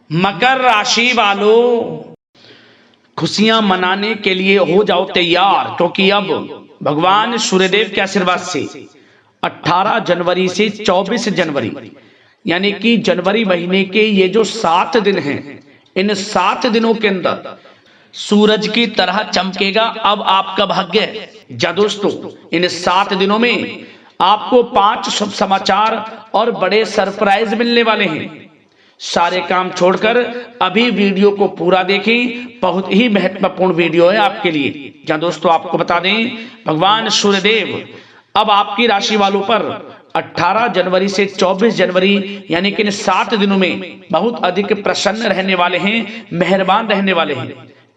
मकर राशि वालों, खुशियां मनाने के लिए हो जाओ तैयार, क्योंकि अब भगवान सूर्यदेव के आशीर्वाद से 18 जनवरी से 24 जनवरी यानी कि जनवरी महीने के ये जो 7 दिन हैं, इन 7 दिनों के अंदर सूरज की तरह चमकेगा अब आपका भाग्य। जा दोस्तों, इन 7 दिनों में आपको 5 शुभ समाचार और बड़े सरप्राइज मिलने वाले हैं। सारे काम छोड़कर अभी वीडियो को पूरा देखें, बहुत ही महत्वपूर्ण वीडियो है आपके लिए। जहां दोस्तों आपको बता दें, भगवान सूर्यदेव अब आपकी राशि वालों पर 18 जनवरी से 24 जनवरी यानी कि इन 7 दिनों में बहुत अधिक प्रसन्न रहने वाले हैं, मेहरबान रहने वाले हैं,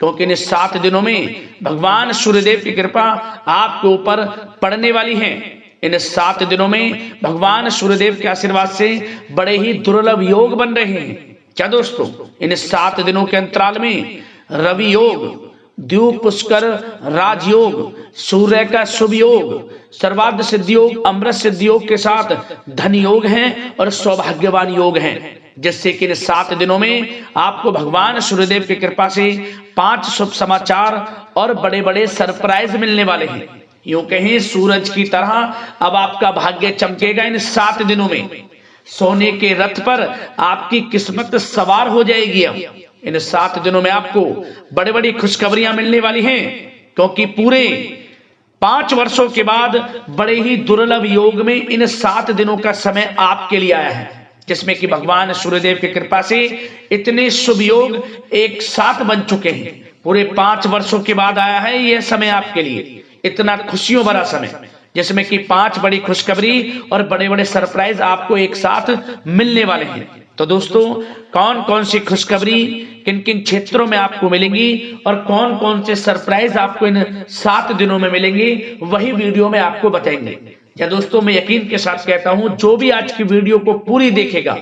क्योंकि इन 7 दिनों में भगवान सूर्यदेव की कृपा आपके ऊपर पड़ने वाली है। इन 7 दिनों में भगवान सूर्यदेव के आशीर्वाद से बड़े ही दुर्लभ योग बन रहे हैं। क्या दोस्तों, इन 7 दिनों के अंतराल में रवि योग, द्वीप पुष्कर राजयोग, सूर्य का शुभ योग, सर्वार्थ सिद्धि योग, अमृत सिद्धि योग के साथ धन योग हैं और सौभाग्यवान योग हैं, जिससे कि इन 7 दिनों में आपको भगवान सूर्यदेव की कृपा से 5 शुभ समाचार और बड़े बड़े सरप्राइज मिलने वाले हैं। यूं कहें, सूरज की तरह अब आपका भाग्य चमकेगा इन 7 दिनों में। सोने के रथ पर आपकी किस्मत सवार हो जाएगी। अब इन 7 दिनों में आपको बड़ी बड़ी खुशखबरियां मिलने वाली हैं, क्योंकि पूरे 5 वर्षों के बाद बड़े ही दुर्लभ योग में इन 7 दिनों का समय आपके लिए आया है, जिसमें कि भगवान सूर्यदेव की कृपा से इतने शुभ योग एक साथ बन चुके हैं। पूरे 5 वर्षों के बाद आया है यह समय आपके लिए, इतना खुशियों भरा समय, जिसमें कि 5 बड़ी खुशखबरी और बड़े बड़े सरप्राइज आपको एक साथ मिलने वाले हैं। तो दोस्तों, कौन कौन सी खुशखबरी किन किन क्षेत्रों में आपको मिलेंगी और कौन कौन से सरप्राइज आपको इन 7 दिनों में मिलेंगे, वही वीडियो में आपको बताएंगे। या दोस्तों, मैं यकीन के साथ कहता हूं, जो भी आज की वीडियो को पूरी देखेगा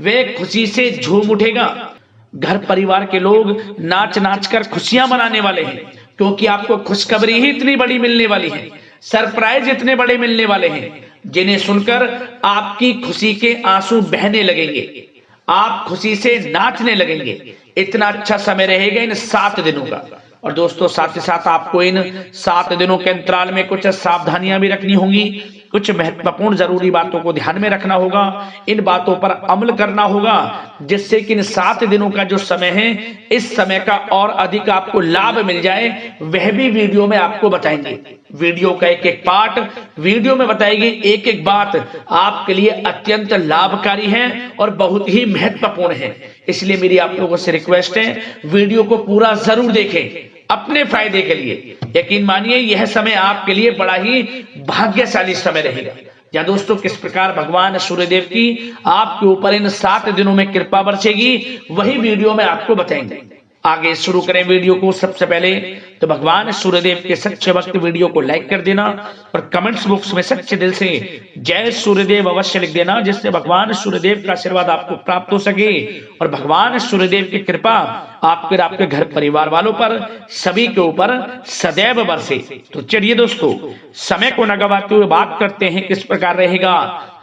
वह खुशी से झूम उठेगा। घर परिवार के लोग नाच नाच कर खुशियां मनाने वाले हैं, क्योंकि आपको खुशखबरी ही इतनी बड़ी मिलने वाली है, सरप्राइज इतने बड़े मिलने वाले हैं, जिन्हें सुनकर आपकी खुशी के आंसू बहने लगेंगे, आप खुशी से नाचने लगेंगे। इतना अच्छा समय रहेगा इन 7 दिनों का। और दोस्तों, साथ ही साथ आपको इन 7 दिनों के अंतराल में कुछ सावधानियां भी रखनी होंगी, कुछ महत्वपूर्ण जरूरी बातों को ध्यान में रखना होगा, इन बातों पर अमल करना होगा, जिससे कि इन 7 दिनों का जो समय है, इस समय का और अधिक आपको लाभ मिल जाए, वह भी वीडियो में आपको बताएंगे। वीडियो का एक एक पार्ट वीडियो में बताएगी, एक एक बात आपके लिए अत्यंत लाभकारी है और बहुत ही महत्वपूर्ण है। इसलिए मेरी आप लोगों से रिक्वेस्ट है, वीडियो को पूरा जरूर देखें अपने फायदे के लिए। यकीन मानिए, यह समय आपके लिए बड़ा ही भाग्यशाली समय रहेगा। या दोस्तों, किस प्रकार भगवान सूर्यदेव की आपके ऊपर इन 7 दिनों में कृपा बरसेगी, वही वीडियो में आपको बताएंगे। आगे शुरू करें वीडियो को। सबसे पहले तो भगवान सूर्यदेव के सच्चे भक्त वीडियो को लाइक कर देना और कमेंट्स बॉक्स में सच्चे दिल से जय सूर्यदेव अवश्य लिख देना, जिससे भगवान सूर्यदेव का आशीर्वाद आपको प्राप्त हो सके और भगवान सूर्यदेव की कृपा आपके आपके घर परिवार वालों पर सभी के ऊपर सदैव बरसे। तो चलिए दोस्तों, समय को न गवाते हुए बात करते हैं किस प्रकार रहेगा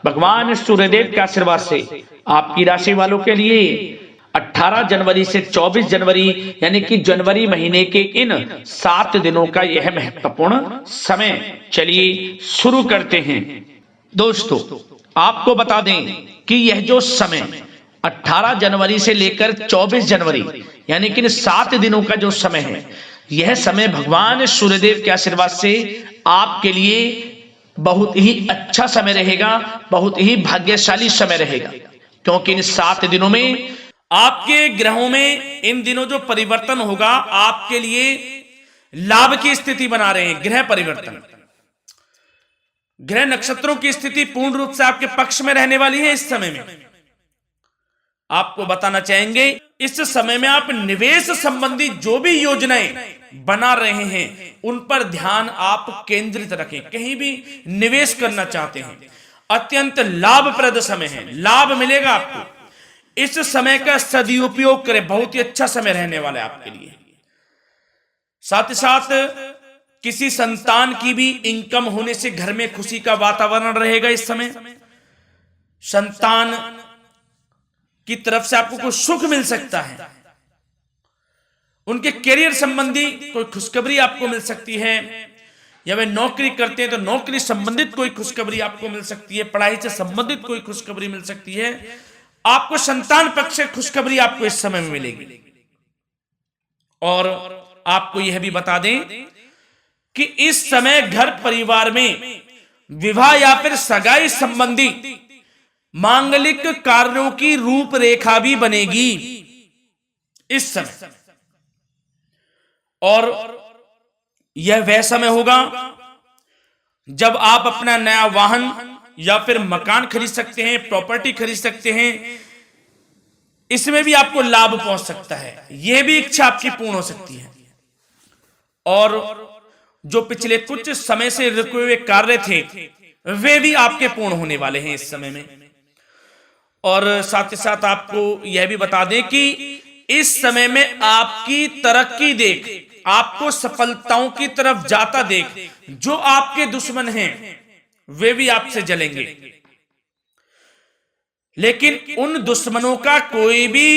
भगवान सूर्यदेव के आशीर्वाद से आपकी राशि वालों के लिए 18 जनवरी से 24 जनवरी यानी कि जनवरी महीने के इन 7 दिनों का यह महत्वपूर्ण समय। चलिए शुरू करते हैं। दोस्तों, आपको बता दें कि यह जो समय 18 जनवरी से लेकर 24 जनवरी यानी कि इन 7 दिनों का जो समय है, यह समय भगवान सूर्यदेव के आशीर्वाद से आपके लिए बहुत ही अच्छा समय रहेगा, बहुत ही भाग्यशाली समय रहेगा, क्योंकि इन 7 दिनों में आपके ग्रहों में इन दिनों जो परिवर्तन होगा, आपके लिए लाभ की स्थिति बना रहे हैं। ग्रह परिवर्तन, ग्रह नक्षत्रों की स्थिति पूर्ण रूप से आपके पक्ष में रहने वाली है। इस समय में आपको बताना चाहेंगे, इस समय में आप निवेश संबंधी जो भी योजनाएं बना रहे हैं, उन पर ध्यान आप केंद्रित रखें। कहीं भी निवेश करना चाहते हैं, अत्यंत लाभप्रद समय है, लाभ मिलेगा आपको। इस समय का सदुपयोग करें, बहुत ही अच्छा समय रहने वाला है आपके लिए। साथ ही साथ किसी संतान की भी इनकम होने से घर में खुशी का वातावरण रहेगा। इस समय संतान की तरफ से आपको कोई सुख मिल सकता है, उनके करियर संबंधी कोई खुशखबरी आपको मिल सकती है, या वे नौकरी करते हैं तो नौकरी संबंधित कोई खुशखबरी आपको मिल सकती है, पढ़ाई से संबंधित कोई खुशखबरी मिल सकती है, आपको संतान पक्ष से खुशखबरी आपको इस समय में मिलेगी। और आपको यह भी बता दें कि इस समय घर परिवार में विवाह या फिर सगाई संबंधी मांगलिक कार्यों की रूपरेखा भी बनेगी इस समय। और यह वह समय होगा जब आप अपना नया वाहन या फिर मकान खरीद सकते हैं, प्रॉपर्टी खरीद सकते हैं, इसमें भी आपको लाभ पहुंच सकता है, यह भी इच्छा आपकी पूर्ण हो सकती है। और जो पिछले कुछ समय से रुके हुए कार्य थे वे भी आपके पूर्ण होने वाले हैं इस समय में। और साथ ही साथ आपको यह भी बता दें कि इस समय में आपकी तरक्की देख, आपको सफलताओं की तरफ जाता देख, जो आपके दुश्मन हैं वे भी आपसे जलेंगे, लेकिन उन दुश्मनों का कोई भी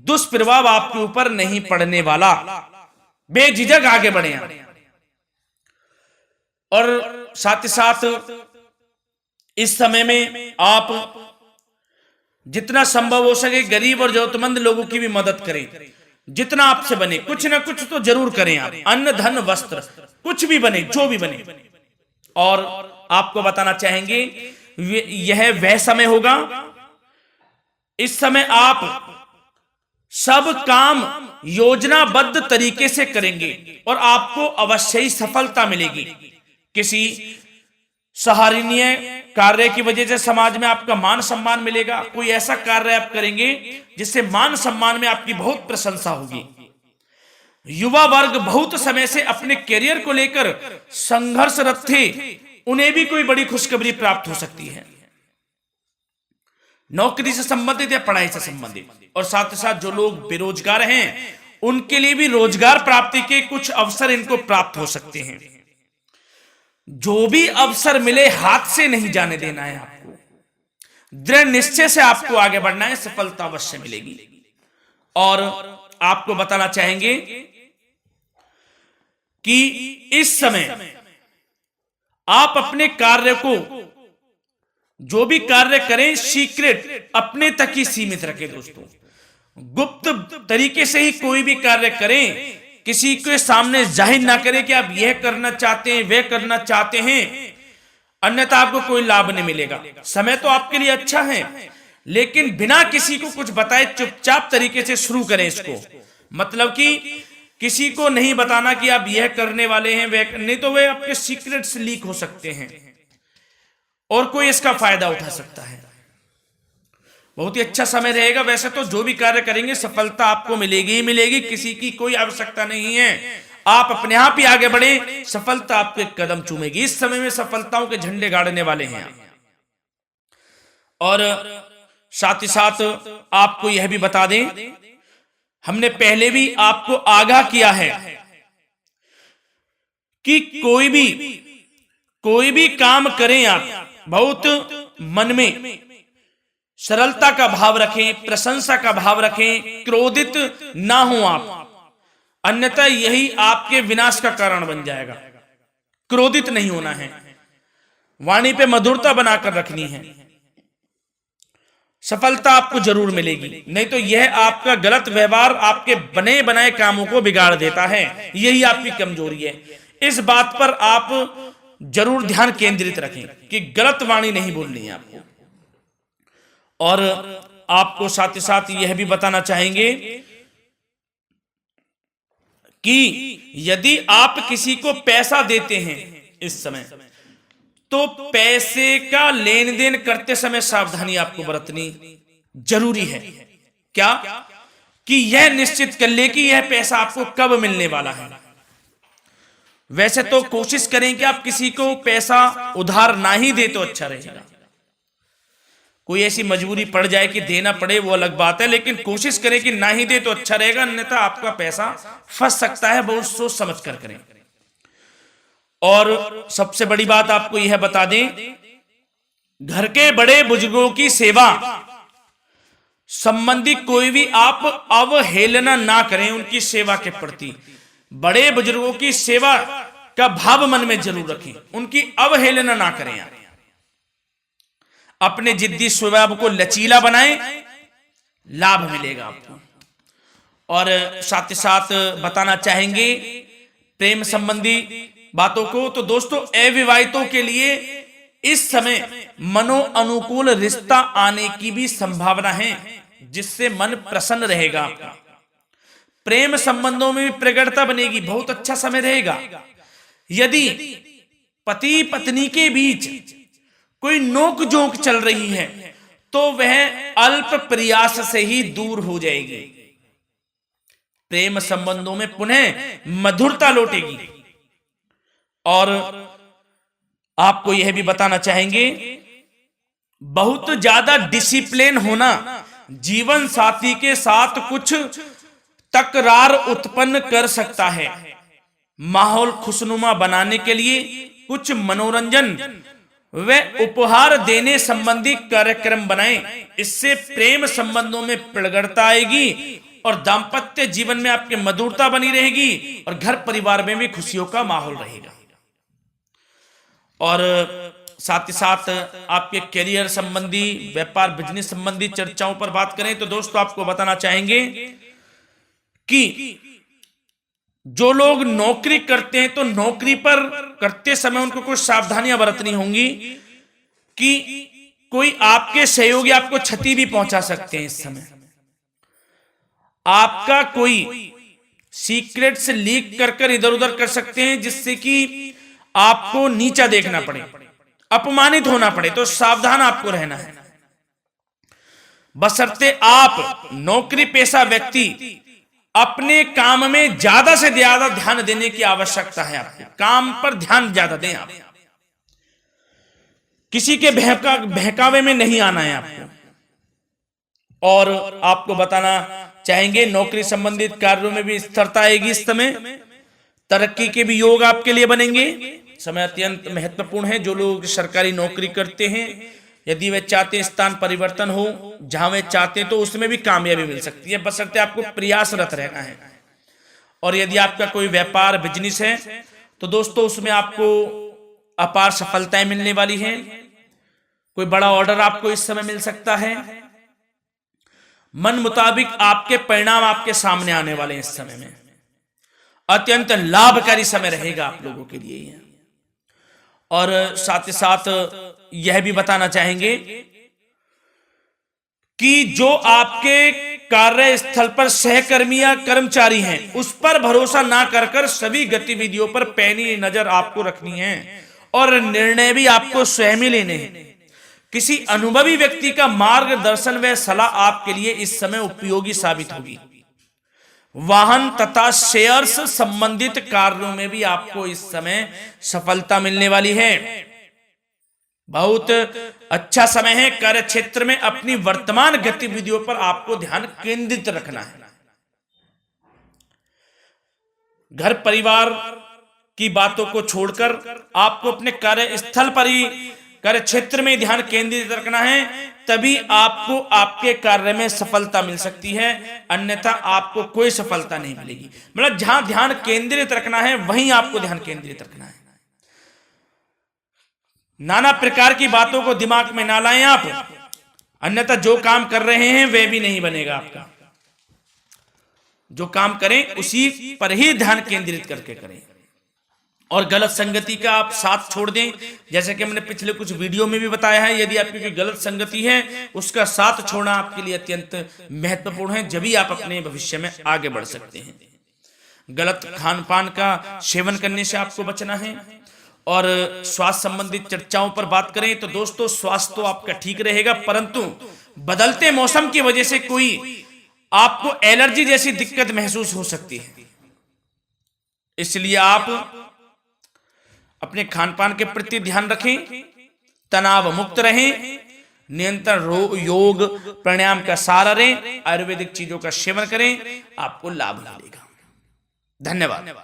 दुष्प्रभाव आपके ऊपर नहीं पड़ने वाला। बेझिझक आगे बढ़े आप। और साथ ही साथ इस समय में आप जितना संभव हो सके गरीब और जरूरतमंद लोगों की भी मदद करें, जितना आपसे बने कुछ ना कुछ तो जरूर करें आप, अन्न धन वस्त्र कुछ भी बने, जो भी बने। और आपको बताना चाहेंगे यह वह समय होगा, इस समय आप सब काम योजनाबद्ध तरीके से करेंगे और आपको अवश्य ही सफलता मिलेगी। किसी सराहनीय कार्य की वजह से समाज में आपका मान सम्मान मिलेगा, कोई ऐसा कार्य आप करेंगे जिससे मान सम्मान में आपकी बहुत प्रशंसा होगी। युवा वर्ग बहुत समय से अपने करियर को लेकर संघर्षरत थे, उन्हें भी कोई बड़ी खुशखबरी प्राप्त हो सकती है, नौकरी से संबंधित या पढ़ाई से संबंधित। और साथ ही साथ जो लोग बेरोजगार हैं उनके लिए भी रोजगार प्राप्ति के कुछ अवसर इनको प्राप्त हो सकते हैं। जो भी अवसर मिले हाथ से नहीं जाने देना है आपको, दृढ़ निश्चय से आपको आगे बढ़ना है, सफलता अवश्य मिलेगी। और आपको बताना चाहेंगे कि इस समय आप अपने कार्य को, जो भी कार्य करें, सीक्रेट अपने तक ही सीमित रखें दोस्तों। गुप्त तरीके से ही कोई भी कार्य करें, किसी के सामने जाहिर ना करें कि आप यह करना चाहते हैं, वह करना चाहते हैं, अन्यथा आपको कोई लाभ नहीं मिलेगा। समय तो आपके लिए अच्छा है, लेकिन बिना किसी को कुछ बताए चुपचाप तरीके से शुरू करें इसको। मतलब कि किसी को नहीं बताना कि आप यह करने वाले हैं, वह नहीं, तो वे आपके सीक्रेट्स लीक हो सकते हैं और कोई इसका फायदा उठा सकता है। बहुत ही अच्छा समय रहेगा। वैसे तो जो भी कार्य करेंगे सफलता आपको मिलेगी ही मिलेगी, किसी की कोई आवश्यकता नहीं है, आप अपने आप ही आगे बढ़े, सफलता आपके कदम चूमेगी। इस समय में सफलताओं के झंडे गाड़ने वाले हैं। और साथ ही साथ आपको यह भी बता दें, हमने पहले भी आपको आगाह किया है कि कोई भी काम करें आप बहुत मन में सरलता का भाव रखें, प्रशंसा का भाव रखें, क्रोधित ना हो आप, अन्यथा यही आपके विनाश का कारण बन जाएगा। क्रोधित नहीं होना है, वाणी पे मधुरता बनाकर रखनी है, सफलता आपको जरूर मिलेगी। नहीं तो यह आपका गलत व्यवहार आपके बने बनाए कामों को बिगाड़ देता है, यही आपकी कमजोरी है। इस बात पर आप जरूर ध्यान केंद्रित रखें कि गलत वाणी नहीं बोलनी है आपको। और आपको साथ ही साथ यह भी बताना चाहेंगे कि यदि आप किसी को पैसा देते हैं इस समय, तो पैसे का लेन देन करते समय सावधानी आपको बरतनी जरूरी है। क्या कि यह निश्चित कर ले कि यह पैसा आपको कब मिलने वाला है। वैसे तो कोशिश करें कि आप किसी को पैसा उधार ना ही दे तो अच्छा रहेगा। कोई ऐसी मजबूरी पड़ जाए कि देना पड़े वो अलग बात है, लेकिन कोशिश करें कि ना ही दे तो अच्छा रहेगा, अन्यथा आपका पैसा फंस सकता है। बहुत सोच समझ कर करें। और सबसे बड़ी बात आपको यह बता दें, घर के बड़े बुजुर्गों की सेवा संबंधी कोई भी आप अवहेलना ना करें उनकी सेवा के प्रति। बड़े बुजुर्गों की सेवा का भाव मन में जरूर रखें, उनकी अवहेलना ना करें आप। अपने जिद्दी स्वभाव को लचीला बनाएं, लाभ मिलेगा आपको। और साथ ही साथ बताना चाहेंगे प्रेम संबंधी बातों को, तो दोस्तों अविवाहितों के लिए इस समय मनो अनुकूल रिश्ता आने की भी संभावना है, जिससे मन प्रसन्न रहेगा आपका। प्रेम संबंधों में भी प्रगाढ़ता बनेगी, बहुत अच्छा समय रहेगा। यदि पति पत्नी के बीच कोई नोक झोंक चल रही है तो वह अल्प प्रयास से ही दूर हो जाएगी। प्रेम संबंधों में पुनः मधुरता लौटेगी। और आपको यह भी बताना चाहेंगे, बहुत ज्यादा डिसिप्लिन होना जीवन साथी के साथ कुछ तकरार उत्पन्न कर सकता है। माहौल खुशनुमा बनाने के लिए कुछ मनोरंजन व उपहार देने संबंधी कार्यक्रम बनाएं। इससे प्रेम संबंधों में प्रगाढ़ता आएगी और दाम्पत्य जीवन में आपके मधुरता बनी रहेगी और घर परिवार में भी खुशियों का माहौल रहेगा। और साथ ही साथ आपके करियर संबंधी, व्यापार बिजनेस संबंधी चर्चाओं पर बात करें तो दोस्तों आपको बताना चाहेंगे कि जो लोग नौकरी करते हैं तो नौकरी पर करते समय उनको कुछ सावधानियां बरतनी होंगी कि कोई आपके सहयोगी आपको क्षति भी पहुंचा सकते हैं। इस समय आपका कोई सीक्रेट्स लीक कर इधर उधर कर सकते हैं, जिससे कि आपको नीचा देखना पड़े, अपमानित होना पड़े। तो सावधान आपको रहना है। बशर्ते आप नौकरी पेशा व्यक्ति अपने काम में ज्यादा से ज्यादा ध्यान देने की आवश्यकता है। आपको काम पर ध्यान ज्यादा दें। आप किसी के बहकावे में नहीं आना है आपको। और आपको बताना चाहेंगे नौकरी संबंधित कार्यों में भी स्थिरता आएगी। इस समय तरक्की के भी योग आपके लिए बनेंगे। समय अत्यंत महत्वपूर्ण है। जो लोग सरकारी नौकरी करते हैं, यदि वे चाहते हैं स्थान परिवर्तन हो, जहां वे चाहते हैं तो उसमें भी कामयाबी मिल सकती है, बशर्ते आपको प्रयासरत रहना है। और यदि आपका कोई व्यापार बिजनेस है तो दोस्तों उसमें आपको अपार सफलताएं मिलने वाली हैं। कोई बड़ा ऑर्डर आपको इस समय मिल सकता है। मन मुताबिक आपके परिणाम आपके सामने आने वाले हैं। इस समय में अत्यंत लाभकारी समय रहेगा आप लोगों के लिए। और साथ ही साथ यह भी बताना चाहेंगे कि जो आपके कार्यस्थल पर सहकर्मी या कर्मचारी हैं उस पर भरोसा ना कर सभी गतिविधियों पर पैनी नजर आपको रखनी है और निर्णय भी आपको स्वयं ही लेने हैं। किसी अनुभवी व्यक्ति का मार्गदर्शन व सलाह आपके लिए इस समय उपयोगी साबित होगी। वाहन तथा शेयर्स संबंधित कार्यों में भी आपको इस समय सफलता मिलने वाली है। बहुत अच्छा समय है। कार्य क्षेत्र में अपनी वर्तमान गतिविधियों पर आपको ध्यान केंद्रित रखना है। घर परिवार की बातों को छोड़कर आपको अपने कार्यस्थल पर ही, कार्य क्षेत्र में ध्यान केंद्रित रखना है, तभी आपको आपके कार्य में सफलता मिल सकती है, अन्यथा आपको कोई सफलता नहीं मिलेगी। मतलब जहां ध्यान केंद्रित रखना है वहीं आपको ध्यान केंद्रित रखना है। नाना प्रकार की बातों को दिमाग में ना लाएं आप, अन्यथा जो काम कर रहे हैं वह भी नहीं बनेगा आपका। जो काम करें उसी पर ही ध्यान केंद्रित करके करें और गलत संगति का आप साथ छोड़ दें। जैसे कि हमने पिछले कुछ वीडियो में भी बताया है, यदि आपकी कोई गलत संगति है उसका साथ छोड़ना आपके लिए अत्यंत महत्वपूर्ण है, जब ही आप अपने भविष्य में आगे बढ़ सकते हैं। गलत खान पान का सेवन करने से आपको बचना है। और स्वास्थ्य संबंधित चर्चाओं पर बात करें तो दोस्तों स्वास्थ्य तो आपका ठीक रहेगा, परंतु बदलते मौसम की वजह से कोई आपको एलर्जी जैसी दिक्कत महसूस हो सकती है। इसलिए आप अपने खान पान के प्रति ध्यान रखें, तनाव मुक्त रहें, नियंत्रण योग प्राणायाम का सहारा लें, आयुर्वेदिक चीजों का सेवन करें, आपको लाभ मिलेगा। धन्यवाद।